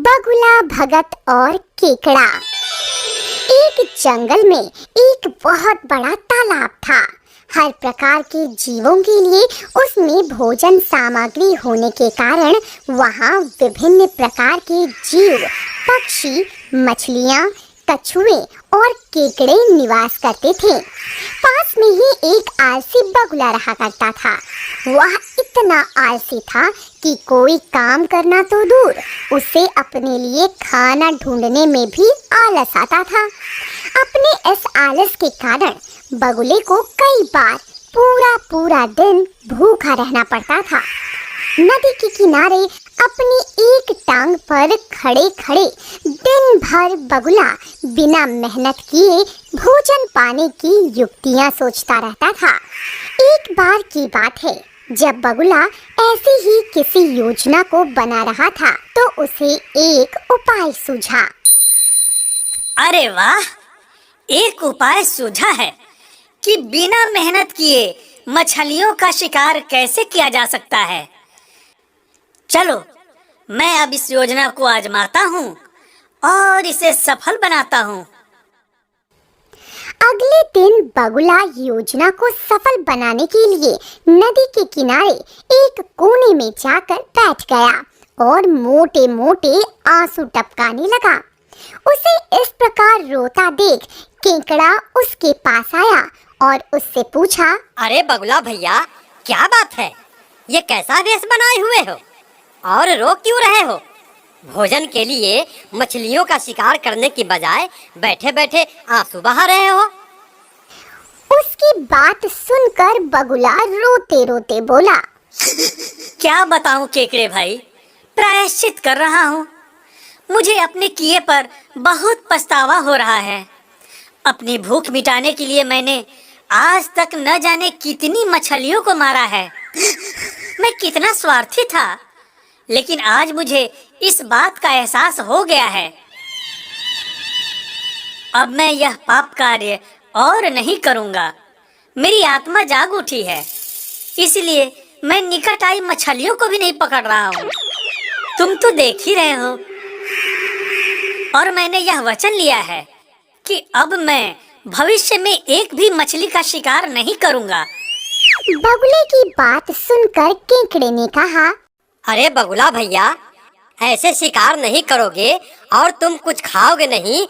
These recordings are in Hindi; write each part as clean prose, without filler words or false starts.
बगुला, भगत और केकड़ा। एक जंगल में एक बहुत बड़ा तालाब था। हर प्रकार के जीवों के लिए उसमें भोजन सामग्री होने के कारण वहाँ विभिन्न प्रकार के जीव, पक्षी, मछलियाँ, कछुए और केकड़े निवास करते थे। पास में ही एक आलसी बगुला रहा करता था। वह इतना आलसी था कि कोई काम करना तो दूर, उसे अपने लिए खाना ढूंढने में भी आलस आता था। अपने इस आलस के कारण बगुले को कई बार पूरा दिन भूखा रहना पड़ता था। नदी के किनारे अपनी एक टांग पर खड़े खड़े दिन भर बगुला बिना मेहनत किए भोजन पाने की युक्तियां सोचता रहता था। एक बार की बात है, जब बगुला ऐसी ही किसी योजना को बना रहा था तो उसे एक उपाय सूझा। अरे वाह, एक उपाय सूझा है कि बिना मेहनत किए मछलियों का शिकार कैसे किया जा सकता है। चलो, मैं अब इस योजना को आजमाता हूँ और इसे सफल बनाता हूँ। अगले दिन बगुला योजना को सफल बनाने के लिए नदी के किनारे एक कोने में जाकर बैठ गया और मोटे मोटे आंसू टपकाने लगा। उसे इस प्रकार रोता देख केकड़ा उसके पास आया और उससे पूछा, अरे बगुला भैया, क्या बात है? ये कैसा वेश बनाए हुए हो और रो क्यों रहे हो? भोजन के लिए मछलियों का शिकार करने की बजाय बैठे बैठे आंसू बहा रहे हो। उसकी बात सुनकर बगुला रोते रोते बोला, क्या बताऊं केकड़े भाई, प्रायश्चित कर रहा हूँ। मुझे अपने किए पर बहुत पछतावा हो रहा है। अपनी भूख मिटाने के लिए मैंने आज तक न जाने कितनी मछलियों को मारा है। मैं कितना स्वार्थी था, लेकिन आज मुझे इस बात का एहसास हो गया है। अब मैं यह पाप कार्य और नहीं करूँगा। मेरी आत्मा जाग उठी है, इसलिए मैं निकट आई मछलियों को भी नहीं पकड़ रहा हूँ। तुम तो देख ही रहे हो, और मैंने यह वचन लिया है कि अब मैं भविष्य में एक भी मछली का शिकार नहीं करूँगा। बगुले की बात सुनकर केकड़े ने कहा, अरे बगुला भैया, ऐसे शिकार नहीं करोगे और तुम कुछ खाओगे नहीं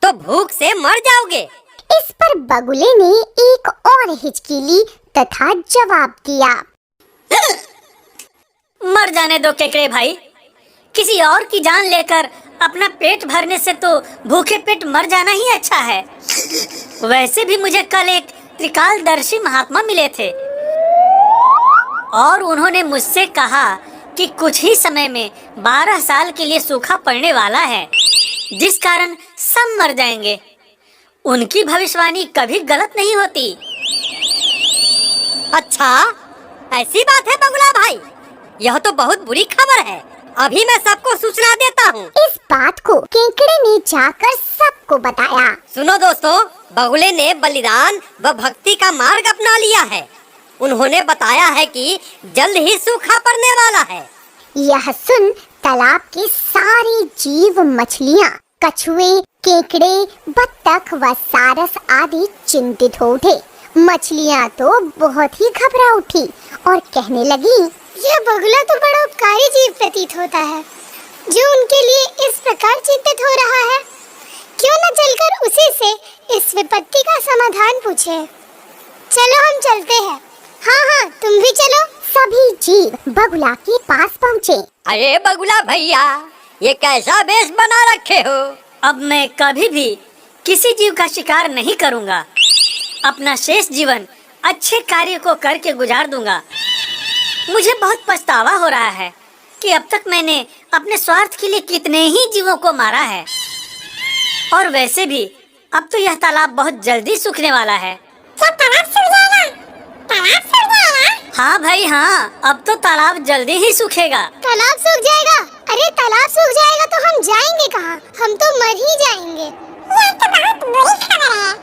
तो भूख से मर जाओगे। इस पर बगुले ने एक और हिचकी ली तथा जवाब दिया, मर जाने दो केकड़े भाई, किसी और की जान लेकर अपना पेट भरने से तो भूखे पेट मर जाना ही अच्छा है। वैसे भी मुझे कल एक त्रिकालदर्शी महात्मा मिले थे और उन्होंने मुझसे कहा कि कुछ ही समय में 12 साल के लिए सूखा पड़ने वाला है, जिस कारण सब मर जाएंगे। उनकी भविष्यवाणी कभी गलत नहीं होती। अच्छा, ऐसी बात है बगुला भाई, यह तो बहुत बुरी खबर है। अभी मैं सबको सूचना देता हूँ। इस बात को केकड़े ने जाकर सबको बताया। सुनो दोस्तों, बगुले ने बलिदान व भक्ति का मार्ग अपना लिया है। उन्होंने बताया है कि जल्द ही सूखा पड़ने वाला है। यह सुन तालाब के सारे जीव, मछलियाँ, कछुए, केकड़े, बत्तख व सारस आदि चिंतित हो उठे। मछलियाँ तो बहुत ही घबरा उठी और कहने लगी, यह बगुला तो बड़ा उपकारी जीव प्रतीत होता है, जो उनके लिए इस प्रकार चिंतित हो रहा है। क्यों न चलकर उसी से इस विपत्ति का समाधान पूछे। चलो हम चलते हैं। हाँ, तुम भी चलो। सभी जीव बगुला के पास पहुँचे। अरे बगुला भैया, ये कैसा वेश बना रखे हो? अब मैं कभी भी किसी जीव का शिकार नहीं करूँगा। अपना शेष जीवन अच्छे कार्य को करके गुजार दूंगा। मुझे बहुत पछतावा हो रहा है कि अब तक मैंने अपने स्वार्थ के लिए कितने ही जीवों को मारा है। और वैसे भी अब तो यह तालाब बहुत जल्दी सूखने वाला है। क्या तालाब सूख जाएगा? तालाब सूख जाएगा? हाँ भाई हाँ, अब तो तालाब जल्दी ही सूखेगा। तालाब सूख जाएगा? अरे तालाब सूख जाएगा तो हम जाएंगे कहाँ? हम तो मर ही जाएंगे। यह तो बहुत बुरी खबर है।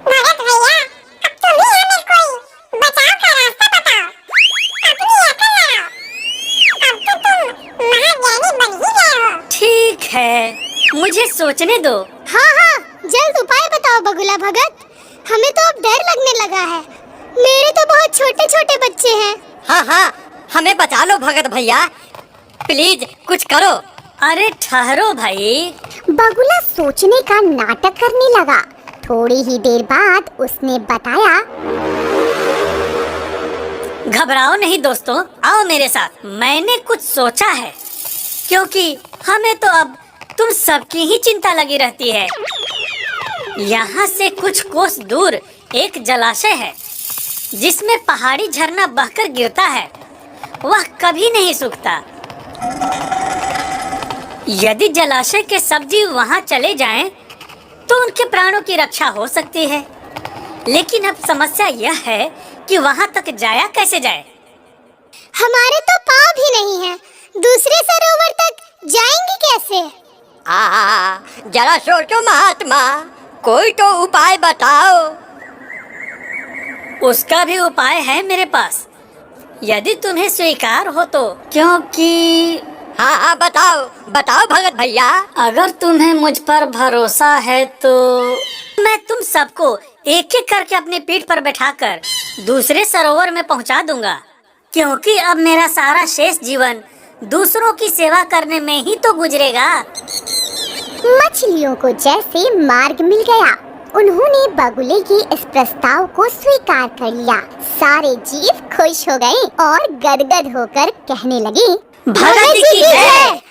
भगत भैया, अब तुम ही हमें कोई बचाव का रास्ता बताओ। अपनी अकल लगाओ। अब तो तुम महाज्ञानी बन ही गए हो। है, मुझे सोचने दो। हाँ हाँ, जल्द उपाय बताओ बगुला भगत। हमें तो अब डर लगने लगा है। मेरे तो बहुत छोटे छोटे बच्चे हैं। हाँ हाँ, हमें बचा लो भगत भैया, प्लीज कुछ करो। अरे ठहरो भाई। बगुला सोचने का नाटक करने लगा। थोड़ी ही देर बाद उसने बताया, घबराओ नहीं दोस्तों, आओ मेरे साथ। मैंने कुछ सोचा है, क्योंकि हमें तो अब तुम सबकी ही चिंता लगी रहती है। यहाँ से कुछ कोस दूर एक जलाशय है, जिसमें पहाड़ी झरना बहकर गिरता है। वह कभी नहीं सूखता। यदि जलाशय के सब जीव वहाँ चले जाएं, तो उनके प्राणों की रक्षा हो सकती है। लेकिन अब समस्या यह है कि वहाँ तक जाया कैसे जाए। हमारे तो पाँव भी नहीं हैं। दूसरे सरोवर तक जाएंगे कैसे? जरा सोचो महात्मा, कोई तो उपाय बताओ। उसका भी उपाय है मेरे पास, यदि तुम्हें स्वीकार हो तो। क्योंकि हाँ बताओ बताओ भगत भैया। अगर तुम्हें मुझ पर भरोसा है तो मैं तुम सबको एक एक करके अपनी पीठ पर बैठाकर दूसरे सरोवर में पहुंचा दूंगा। क्योंकि अब मेरा सारा शेष जीवन दूसरों की सेवा करने में ही तो गुजरेगा। मछलियों को जैसे मार्ग मिल गया, उन्होंने बगुले के इस प्रस्ताव को स्वीकार कर लिया। सारे जीव खुश हो गए और गदगद होकर कहने लगे, भगत की जय,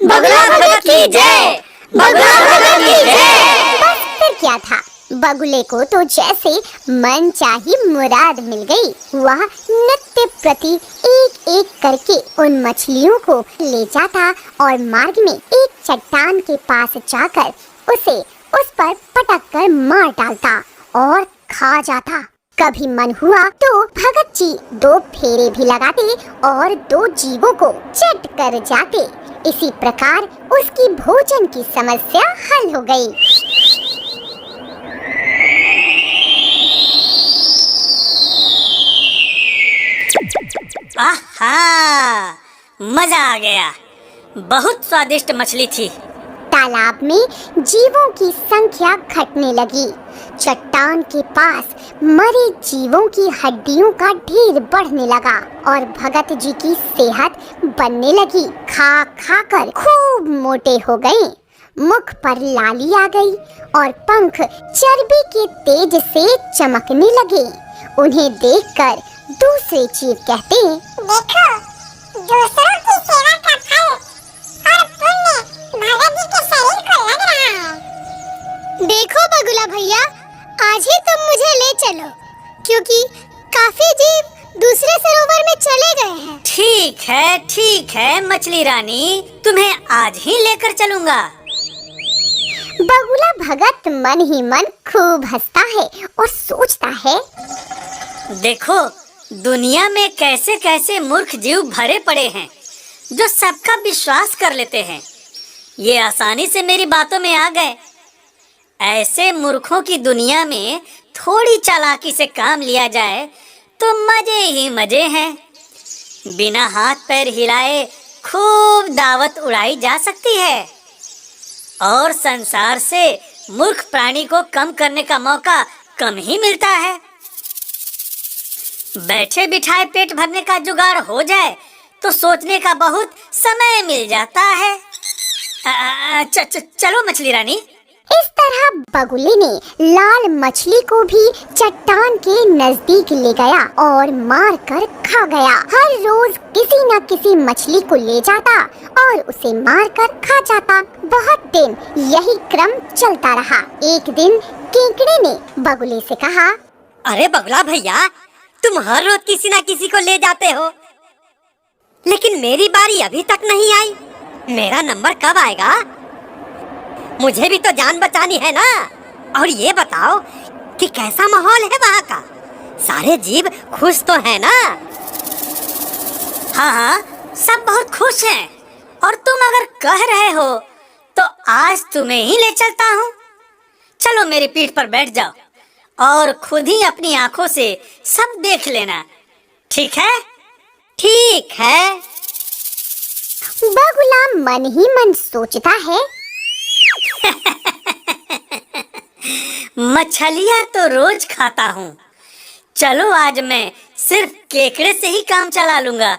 बगुला भगत की जय, बगुला भगत की जय। बस फिर क्या था, बगुले को तो जैसे मन चाही मुराद मिल गई। वह नित्य प्रति एक एक करके उन मछलियों को ले जाता और मार्ग में एक चट्टान के पास जाकर उसे उस पर पटक कर मार डालता और खा जाता। कभी मन हुआ तो भगत जी 2 फेरे भी लगाते और 2 जीवों को चट कर जाते। इसी प्रकार उसकी भोजन की समस्या हल हो गई। आहा, मजा आ गया। बहुत स्वादिष्ट मछली थी। तालाब में जीवों की संख्या घटने लगी। चट्टान के पास मरे जीवों की हड्डियों का ढेर बढ़ने लगा और भगत जी की सेहत बनने लगी। खा खा कर खूब मोटे हो गए। मुख पर लाली आ गई और पंख चर्बी के तेज से चमकने लगे। उन्हें देखकर दूसरे जीव कहते, देखो, दूसरों की सेवा का फल और पुण्य भगत जी के शरीर को लग रहा है। देखो बगुला भैया, आज ही तुम मुझे ले चलो, क्योंकि काफी जीव दूसरे सरोवर में चले गए हैं। ठीक है मछली रानी, तुम्हें आज ही लेकर चलूंगा। बगुला भगत मन ही मन खूब हंसता है और सोचता है, देखो, दुनिया में कैसे कैसे मूर्ख जीव भरे पड़े हैं, जो सबका विश्वास कर लेते हैं। ये आसानी से मेरी बातों में आ गए। ऐसे मूर्खों की दुनिया में थोड़ी चालाकी से काम लिया जाए तो मजे ही मजे हैं। बिना हाथ पैर हिलाए खूब दावत उड़ाई जा सकती है और संसार से मूर्ख प्राणी को कम करने का मौका कम ही मिलता है। बैठे बिठाए पेट भरने का जुगाड़ हो जाए तो सोचने का बहुत समय मिल जाता है। चलो मछली रानी। इस तरह बगुले ने लाल मछली को भी चट्टान के नजदीक ले गया और मार कर खा गया। हर रोज किसी न किसी मछली को ले जाता और उसे मार कर खा जाता। बहुत दिन यही क्रम चलता रहा। एक दिन केकड़े ने बगुले से कहा, अरे बगुला भैया, तुम हर रोज किसी ना किसी को ले जाते हो, लेकिन मेरी बारी अभी तक नहीं आई। मेरा नंबर कब आएगा? मुझे भी तो जान बचानी है ना। और ये बताओ कि कैसा माहौल है वहाँ का? सारे जीव खुश तो है ना? हाँ, सब बहुत खुश हैं। और तुम अगर कह रहे हो तो आज तुम्हें ही ले चलता हूँ। चलो मेरी पीठ पर बैठ जाओ और खुद ही अपनी आंखों से सब देख लेना। ठीक है? ठीक है। बगुला मन ही मन सोचता है, मछलियाँ तो रोज खाता हूँ, चलो आज मैं सिर्फ केकड़े से ही काम चला लूंगा।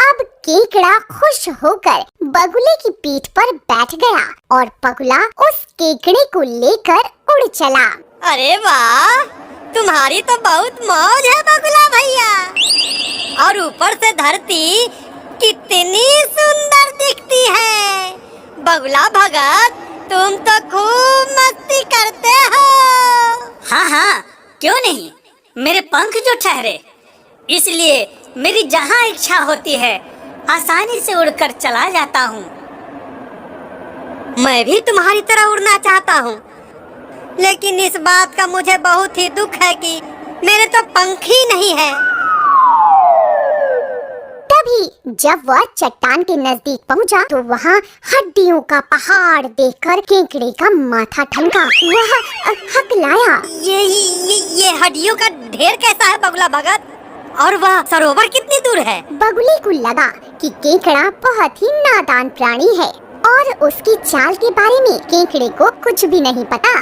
अब केकड़ा खुश होकर बगुले की पीठ पर बैठ गया और बगुला उस केकड़े को लेकर उड़ चला। अरे वाह, तुम्हारी तो बहुत मौज है बगुला भैया। और ऊपर से धरती कितनी सुंदर दिखती है। बगुला भगत, तुम तो खूब मस्ती करते हो। हाँ हाँ, क्यों नहीं, मेरे पंख जो ठहरे, इसलिए मेरी जहाँ इच्छा होती है आसानी से उड़कर चला जाता हूँ। मैं भी तुम्हारी तरह उड़ना चाहता हूँ, लेकिन इस बात का मुझे बहुत ही दुख है कि मेरे तो पंख ही नहीं है। तभी जब वह चट्टान के नजदीक पहुंचा तो वहाँ हड्डियों का पहाड़ देखकर केकड़े का माथा ठनका। वह हकलाया। ये हड्डियों का ढेर कैसा है बगुला भगत? और वह सरोवर कितनी दूर है? बगुले को लगा कि केकड़ा बहुत ही नादान प्राणी है और उसकी चाल के बारे में केकड़े को कुछ भी नहीं पता।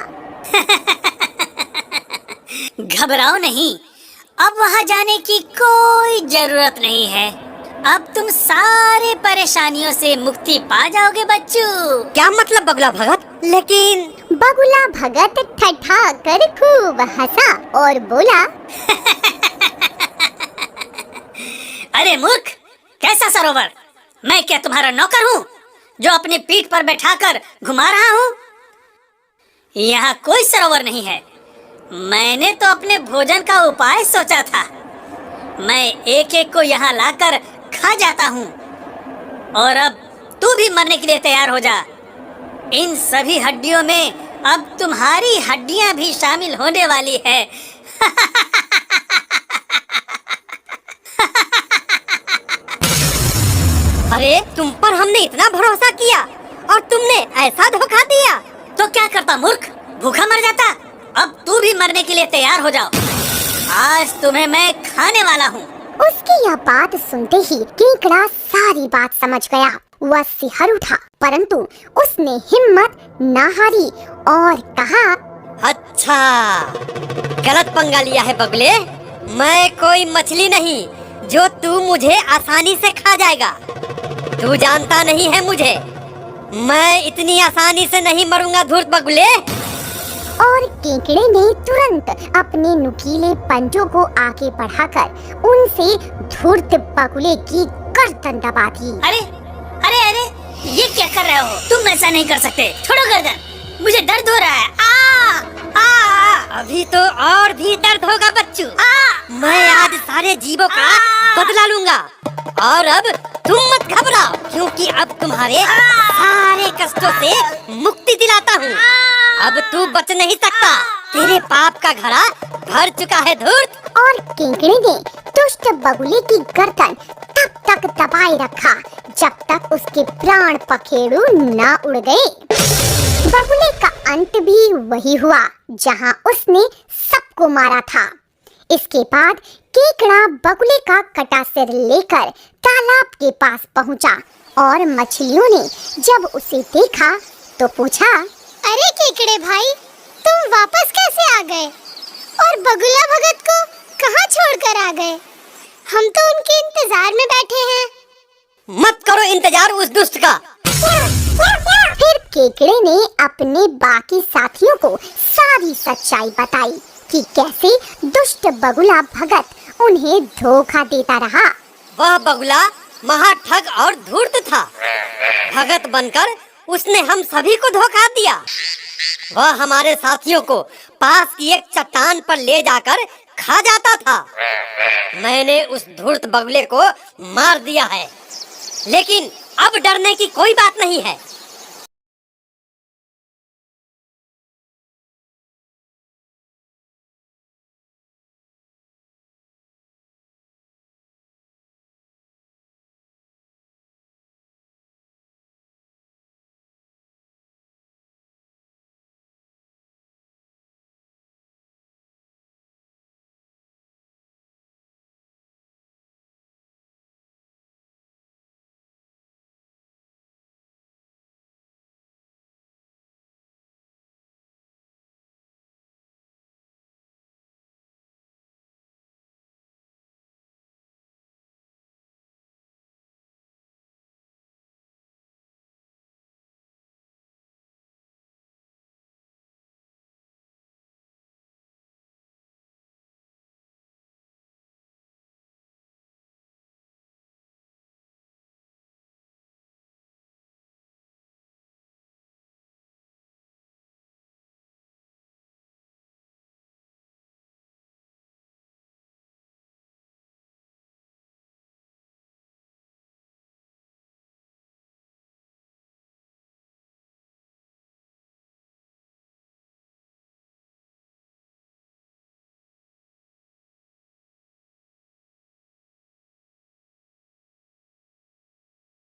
घबराओ नहीं, अब वहाँ जाने की कोई जरूरत नहीं है। अब तुम सारे परेशानियों से मुक्ति पा जाओगे बच्चू। क्या मतलब बगुला भगत? लेकिन बगुला भगत ठठा कर खूब हंसा और बोला, अरे मूर्ख, कैसा सरोवर? मैं क्या तुम्हारा नौकर हूँ जो अपनी पीठ पर बैठाकर घुमा रहा हूँ? यहाँ कोई सरोवर नहीं है। मैंने तो अपने भोजन का उपाय सोचा था। मैं एक एक को यहाँ लाकर खा जाता हूँ, और अब तू भी मरने के लिए तैयार हो जा। इन सभी हड्डियों में अब तुम्हारी हड्डियाँ भी शामिल होने वाली है। अरे, तुम पर हमने इतना भरोसा किया और तुमने ऐसा धोखा दिया। तो क्या करता मूर्ख, भूखा मर जाता। अब तू भी मरने के लिए तैयार हो जाओ। आज तुम्हें मैं खाने वाला हूँ। उसकी यह बात सुनते ही केकड़ा सारी बात समझ गया। वह सिहर उठा, परंतु उसने हिम्मत न हारी और कहा, अच्छा, गलत पंगा लिया है बगुले। मैं कोई मछली नहीं जो तू मुझे आसानी से खा जाएगा। तू जानता नहीं है मुझे। मैं इतनी आसानी से नहीं मरूंगा धूर्त बगुले। और केकड़े ने तुरंत अपने नुकीले पंजों को आगे बढ़ाकर उनसे धूर्त बगुले की गर्दन दबा दी। अरे अरे अरे, ये क्या कर रहे हो? तुम ऐसा नहीं कर सकते। छोड़ो गर्दन, मुझे दर्द हो रहा है। अभी तो और भी दर्द होगा बच्चू। मैं आज सारे जीवों का बदला लूंगा। और अब तुम मत घबराओ, क्योंकि अब तुम्हारे सारे कष्टों से मुक्ति दिलाता हूँ। अब तू बच नहीं सकता। तेरे पाप का घड़ा भर चुका है धूर्त। और केकड़े ने दुष्ट बगुले की गर्दन तब तक दबाए रखा जब तक उसके प्राण पखेरु न उड़ गए। बगुले का अंत भी वही हुआ जहां उसने सबको मारा था। इसके बाद केकड़ा बगुले का कटा सिर लेकर तालाब के पास पहुंचा और मछलियों ने जब उसे देखा तो पूछा, अरे केकड़े भाई, तुम वापस कैसे आ गए और बगुला भगत को कहाँ छोड़कर आ गए? हम तो उनके इंतजार में बैठे हैं। मत करो इंतजार उस दुष्ट का। फिर केकड़े ने अपने बाकी साथियों को सारी सच्चाई बताई कि कैसे दुष्ट बगुला भगत उन्हें धोखा देता रहा। वह बगुला महाठग और धूर्त था। भगत बनकर उसने हम सभी को धोखा दिया। वह हमारे साथियों को पास की एक चट्टान पर ले जाकर खा जाता था। मैंने उस धूर्त बगुले को मार दिया है, लेकिन अब डरने की कोई बात नहीं है।